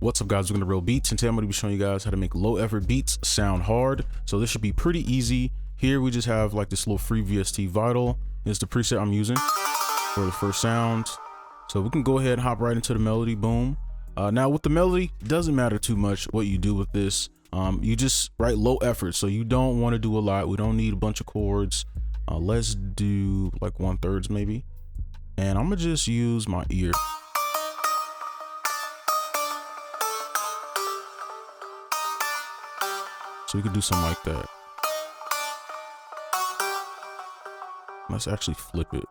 What's up, guys? We're gonna BroBeatzTV, and today I'm gonna be showing you guys how to make low effort beats sound hard. So this should be pretty easy. Here we just have like this little free VST Vital. It's the preset I'm using for the first sounds. So we can go ahead and hop right into the melody. Boom. Now with the melody, it doesn't matter too much what you do with this. You just write low effort, so you don't want to do a lot. We don't need a bunch of chords. Let's do like 1/3 maybe. And I'm gonna just use my ear. So we could do something like that. Let's actually flip it.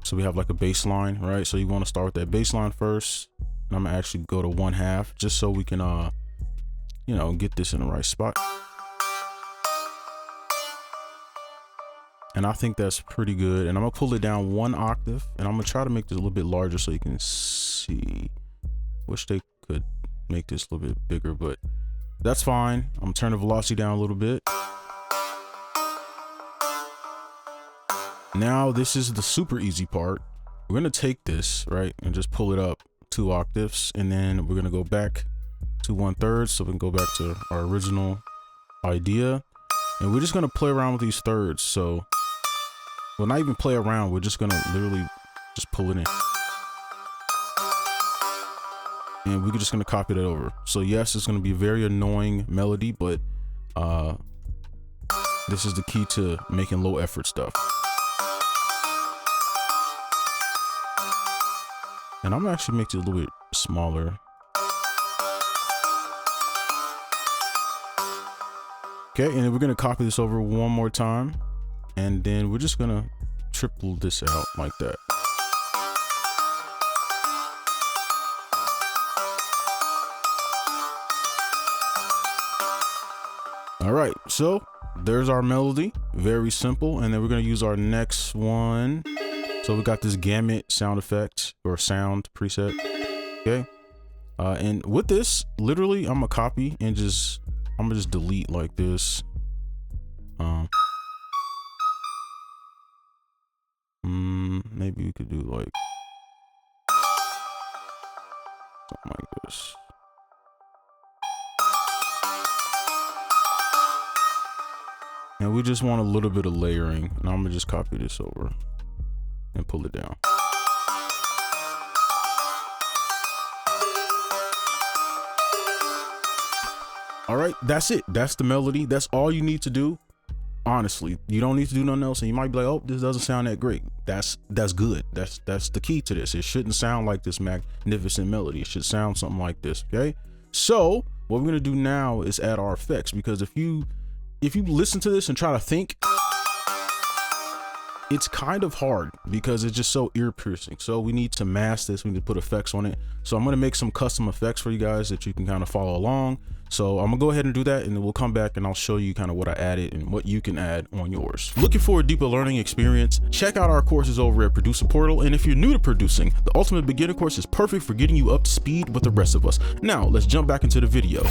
So we have like a bass line, right? So you want to start with that bass line first. And I'm gonna actually go to 1/2 just so we can, you know, get this in the right spot. And I think that's pretty good. And I'm gonna pull it down 1 octave, and I'm gonna try to make this a little bit larger so you can see. Wish they could make this a little bit bigger, but that's fine. I'm gonna turn the velocity down a little bit. Now this is the super easy part. We're gonna take this, right, and just pull it up 2 octaves, and then we're gonna go back to 1/3 so we can go back to our original idea. And we're just gonna play around with these thirds. So we'll not even play around, we're just gonna literally just pull it in. And we're just gonna copy that over. So yes, it's gonna be a very annoying melody, but this is the key to making low effort stuff. And I'm gonna actually make it a little bit smaller. Okay, and then we're gonna copy this over 1 more time, and then we're just gonna triple this out like that. All right, so there's our melody, very simple. And then we're gonna use our next one. So we got this gamut sound effect or sound preset. Okay, and with this, literally, I'm gonna copy and I'm gonna just delete like this. Maybe we could do like something like this. And we just want a little bit of layering, and I'm gonna just copy this over and pull it down. All right, that's it. That's the melody. That's all you need to do. Honestly, you don't need to do nothing else. And you might be like, oh, this doesn't sound that great. That's good. That's the key to this. It shouldn't sound like this magnificent melody. It should sound something like this. Okay. So what we're gonna do now is add our effects, because if you listen to this and try to think, it's kind of hard because it's just so ear piercing. So we need to mask this. We need to put effects on it. So I'm going to make some custom effects for you guys that you can kind of follow along. So I'm gonna go ahead and do that, and then we'll come back and I'll show you kind of what I added and what you can add on yours. Looking for a deeper learning experience? Check out our courses over at Producer Portal. And if you're new to producing, the Ultimate Beginner course is perfect for getting you up to speed with the rest of us. Now let's jump back into the video.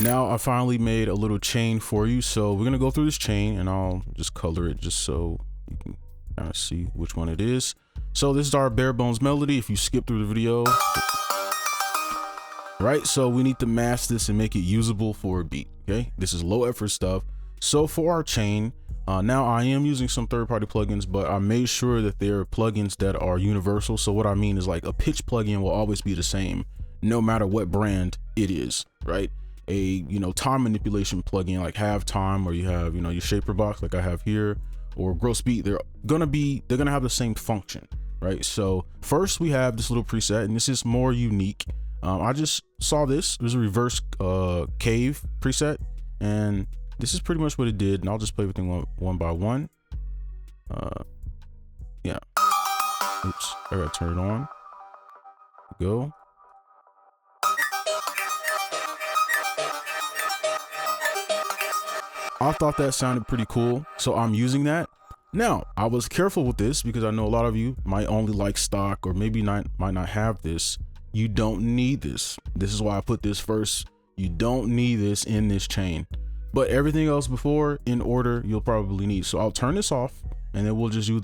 Now I finally made a little chain for you. So we're gonna go through this chain, and I'll just color it just so you can kind of see which one it is. So this is our bare bones melody. If you skip through the video, right? So we need to mask this and make it usable for a beat. Okay, this is low effort stuff. So for our chain, now I am using some third-party plugins, but I made sure that they're plugins that are universal. So what I mean is, like, a pitch plugin will always be the same no matter what brand it is, right? A, you know, time manipulation plugin like Have Time, or you have, you know, your shaper box like I have here, or Gross Beat, they're gonna have the same function, right? So first we have this little preset, and this is more unique. I just saw this. There's a reverse cave preset, and this is pretty much what it did. And I'll just play everything one by one. Yeah. Oops, I gotta turn it on. Go. I thought that sounded pretty cool, so I'm using that. Now, I was careful with this because I know a lot of you might only like stock, or maybe might not have this. You don't need this. This is why I put this first. You don't need this in this chain, but everything else before in order you'll probably need. So I'll turn this off, and then we'll just do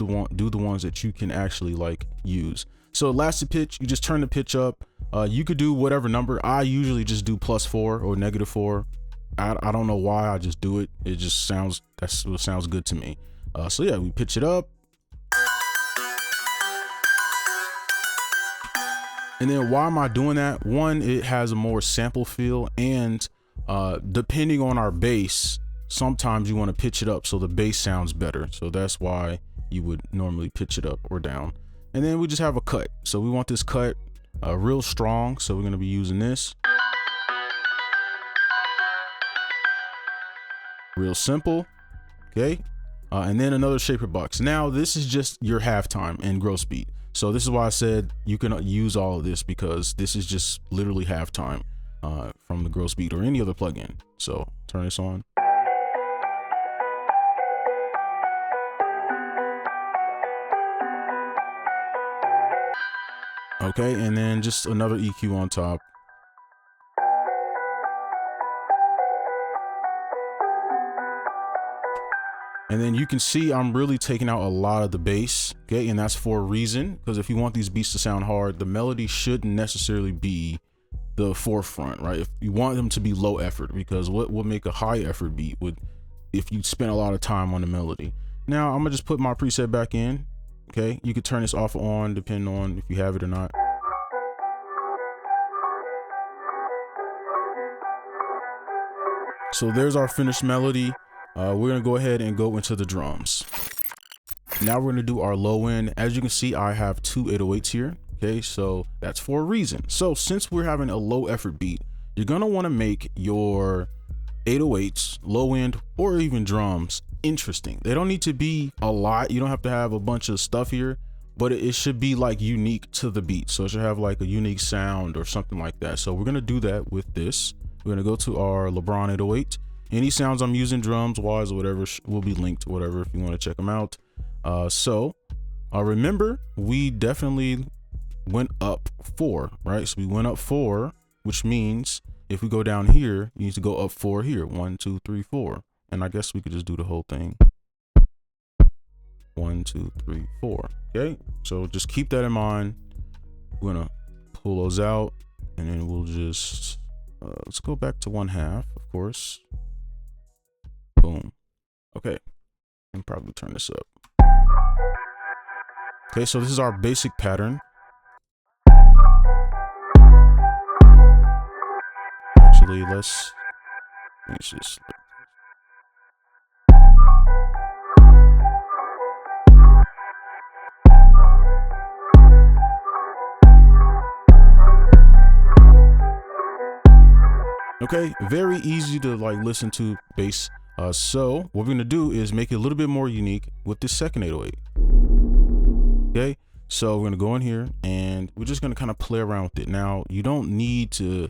the ones that you can actually like use. So elastic pitch, you just turn the pitch up. You could do whatever number. I usually just do +4 or -4. I don't know why, I just do it. It just sounds, that's what sounds good to me. So yeah, we pitch it up. And then why am I doing that? One, it has a more sample feel, and depending on our bass, sometimes you want to pitch it up so the bass sounds better. So that's why you would normally pitch it up or down. And then we just have a cut. So we want this cut real strong. So we're going to be using this. Real simple. Okay. And then another shaper box. Now this is just your halftime and gross beat. So this is why I said you can use all of this, because this is just literally halftime from the gross beat or any other plugin. So turn this on. Okay, and then just another EQ on top. And then you can see I'm really taking out a lot of the bass, okay? And that's for a reason, because if you want these beats to sound hard, the melody shouldn't necessarily be the forefront, right? If you want them to be low effort, because what would make a high effort beat would, if you spend a lot of time on the melody. Now I'm gonna just put my preset back in, okay? You could turn this off or on depending on if you have it or not. So there's our finished melody. We're gonna go ahead and go into the drums. Now we're gonna do our low end. As you can see, I have 2 808s here. Okay, so that's for a reason. So since we're having a low effort beat, you're gonna want to make your 808s, low end, or even drums interesting. They don't need to be a lot. You don't have to have a bunch of stuff here, but it should be like unique to the beat. So it should have like a unique sound or something like that. So we're gonna do that with this. We're gonna go to our LeBron 808. Any sounds I'm using drums wise or whatever will be linked, whatever, if you want to check them out. Remember, we definitely went up 4, right? So we went up 4, which means if we go down here, you need to go up 4 here. 1, 2, 3, 4. And I guess we could just do the whole thing. 1, 2, 3, 4. Okay, so just keep that in mind. We're gonna pull those out, and then we'll just let's go back to 1/2, of course. Boom. Okay, and probably turn this up. Okay, so this is our basic pattern. Actually, let's just. Okay, very easy to like listen to bass. So what we're gonna do is make it a little bit more unique with this second 808. Okay, so we're gonna go in here and we're just gonna kind of play around with it. Now you don't need to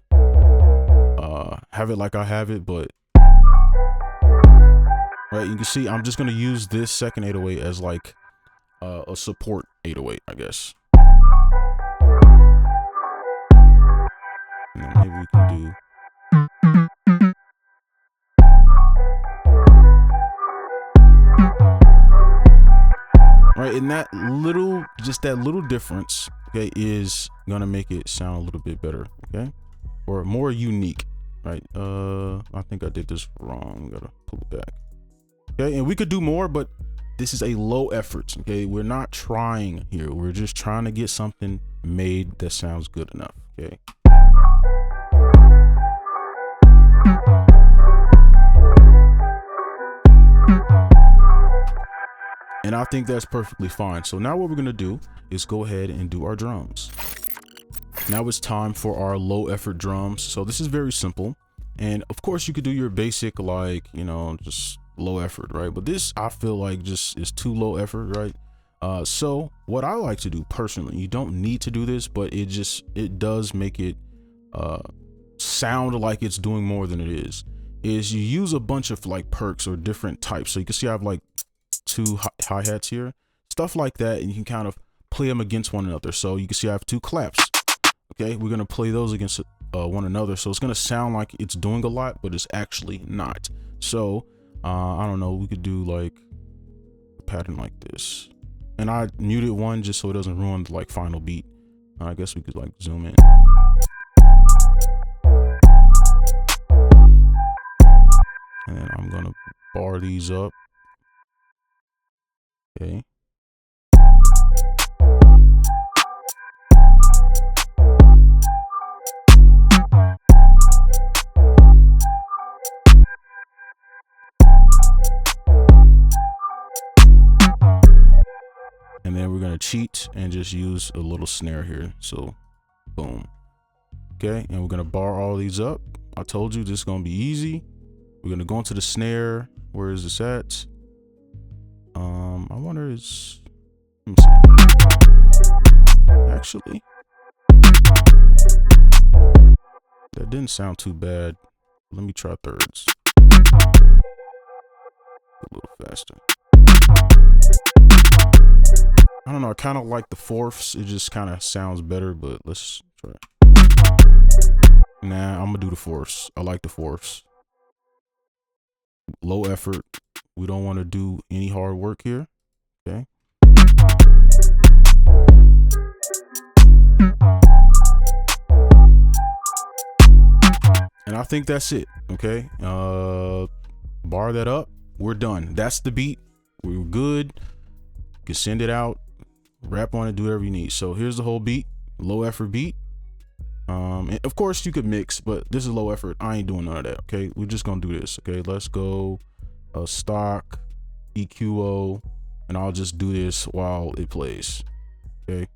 have it like I have it, but right, you can see I'm just gonna use this second 808 as like a support 808, I guess. And then maybe we can do. Right, and that little, just that little difference, okay, is gonna make it sound a little bit better, okay, or more unique, right? I think I did this wrong. Gotta pull it back. Okay, and we could do more, but this is a low effort. Okay, we're not trying here. We're just trying to get something made that sounds good enough. Okay. And I think that's perfectly fine. So now what we're gonna do is go ahead and do our drums. Now it's time for our low effort drums. So this is very simple. And of course you could do your basic, like, you know, just low effort, right? But this, I feel like just is too low effort, right? So what I like to do personally, you don't need to do this, but it does make it sound like it's doing more than it is you use a bunch of like perks or different types. So you can see I have like 2 hi-hats here, stuff like that, and you can kind of play them against one another. So you can see I have 2 claps. Okay, we're gonna play those against one another, so it's gonna sound like it's doing a lot, but it's actually not. So I don't know, we could do like a pattern like this, and I muted one just so it doesn't ruin the like final beat. I guess we could like zoom in. And then I'm gonna bar these up. Okay. And then we're gonna cheat and just use a little snare here. So boom. Okay, and we're gonna bar all these up. I told you this is gonna be easy. We're gonna go into the snare. Where is this at? I wonder is, let me see. Actually, that didn't sound too bad. Let me try thirds. A little faster. I don't know, I kind of like the fourths. It just kind of sounds better, but let's try. Nah, I'm gonna do the fourths. I like the fourths. Low effort. We don't want to do any hard work here. Okay. And I think that's it. Okay. Bar that up. We're done. That's the beat. We're good. You can send it out, rap on it, do whatever you need. So here's the whole beat. Low effort beat. And of course you could mix, but this is low effort. I ain't doing none of that. Okay, we're just gonna do this. Okay, let's go stock EQO, and I'll just do this while it plays. Okay.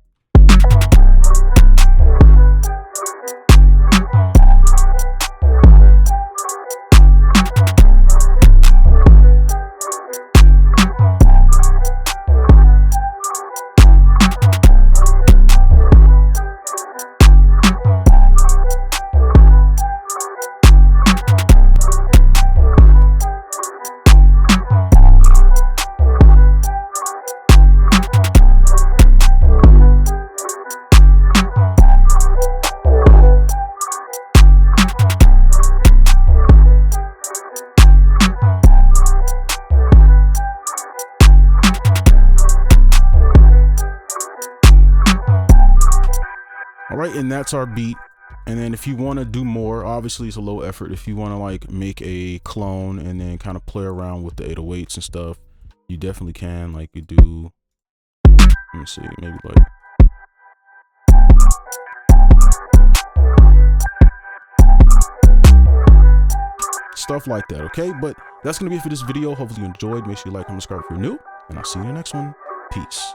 All right, and that's our beat. And then if you want to do more, obviously it's a low effort. If you want to like make a clone and then kind of play around with the 808s and stuff, you definitely can. Like you do, let me see, maybe like stuff like that. Okay, but that's gonna be it for this video. Hopefully you enjoyed. Make sure you like, comment, subscribe if you're new, and I'll see you in the next one. Peace.